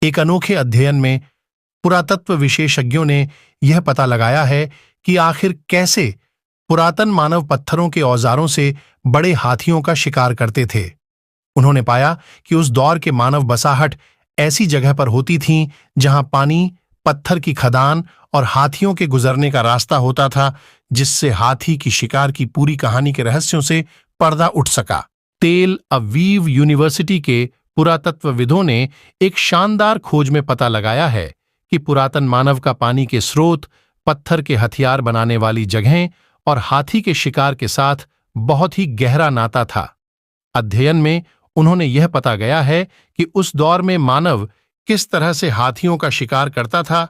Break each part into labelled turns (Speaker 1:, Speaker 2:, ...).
Speaker 1: एक अनोखे अध्ययन में पुरातत्व विशेषज्ञों ने यह पता लगाया है कि आखिर कैसे पुरातन मानव पत्थरों के औजारों से बड़े हाथियों का शिकार करते थे। उन्होंने पाया कि उस दौर के मानव बसाहट ऐसी जगह पर होती थीं जहां पानी, पत्थर की खदान और हाथियों के गुजरने का रास्ता होता था, जिससे हाथी की शिकार की पूरी कहानी के रहस्यों से पर्दा उठ सका। तेल अवीव यूनिवर्सिटी के पुरातत्वविदों ने एक शानदार खोज में पता लगाया है कि पुरातन मानव का पानी के स्रोत, पत्थर के हथियार बनाने वाली जगहें और हाथी के शिकार के साथ बहुत ही गहरा नाता था। अध्ययन में उन्होंने यह पता गया है कि उस दौर में मानव किस तरह से हाथियों का शिकार करता था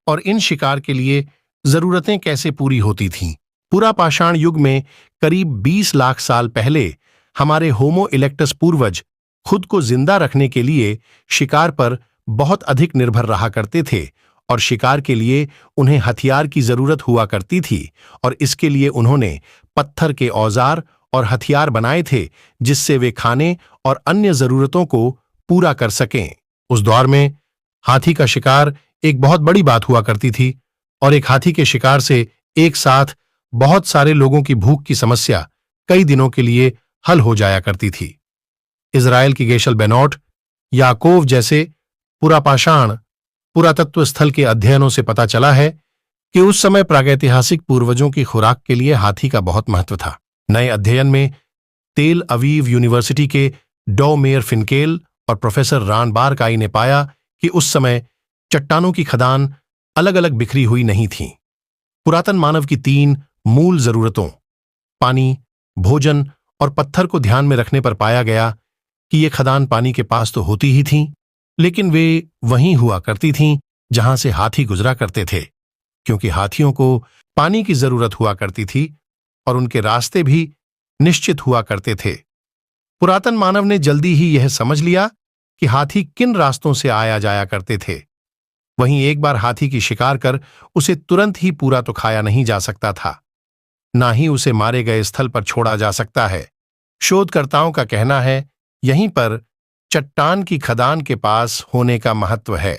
Speaker 1: और इन शिकार के लिए जरूरतें कैसे पूरी होती थीं। पुरापाषाण युग में करीब 20 लाख साल पहले हमारे होमो इलेक्टस पूर्वज खुद को जिंदा रखने के लिए शिकार पर बहुत अधिक निर्भर रहा करते थे और शिकार के लिए उन्हें हथियार की जरूरत हुआ करती थी और इसके लिए उन्होंने पत्थर के औजार और हथियार बनाए थे जिससे वे खाने और अन्य जरूरतों को पूरा कर सकें। उस दौर में हाथी का शिकार एक बहुत बड़ी बात हुआ करती थी और एक हाथी के शिकार से एक साथ बहुत सारे लोगों की भूख की समस्या कई दिनों के लिए हल हो जाया करती थी। इजराइल की गेशल बेनोट, याकोव जैसे पुरापाषाण पुरातत्व स्थल के अध्ययनों से पता चला है कि उस समय प्रागैतिहासिक पूर्वजों की खुराक के लिए हाथी का बहुत महत्व था। नए अध्ययन में तेल अवीव यूनिवर्सिटी के डॉ मेयर फिनकेल और प्रोफेसर रान बारकाई ने पाया कि उस समय चट्टानों की खदान अलग अलग बिखरी हुई नहीं थीं। पुरातन मानव की 3 मूल जरूरतों पानी, भोजन और पत्थर को ध्यान में रखने पर पाया गया कि ये खदान पानी के पास तो होती ही थीं, लेकिन वे वहीं हुआ करती थीं जहां से हाथी गुजरा करते थे, क्योंकि हाथियों को पानी की जरूरत हुआ करती थी और उनके रास्ते भी निश्चित हुआ करते थे। पुरातन मानव ने जल्दी ही यह समझ लिया कि हाथी किन रास्तों से आया जाया करते थे। वहीं एक बार हाथी की शिकार कर उसे तुरंत ही पूरा तो खाया नहीं जा सकता था, ना ही उसे मारे गए स्थल पर छोड़ा जा सकता है। शोधकर्ताओं का कहना है यहीं पर चट्टान की खदान के पास होने का महत्व है।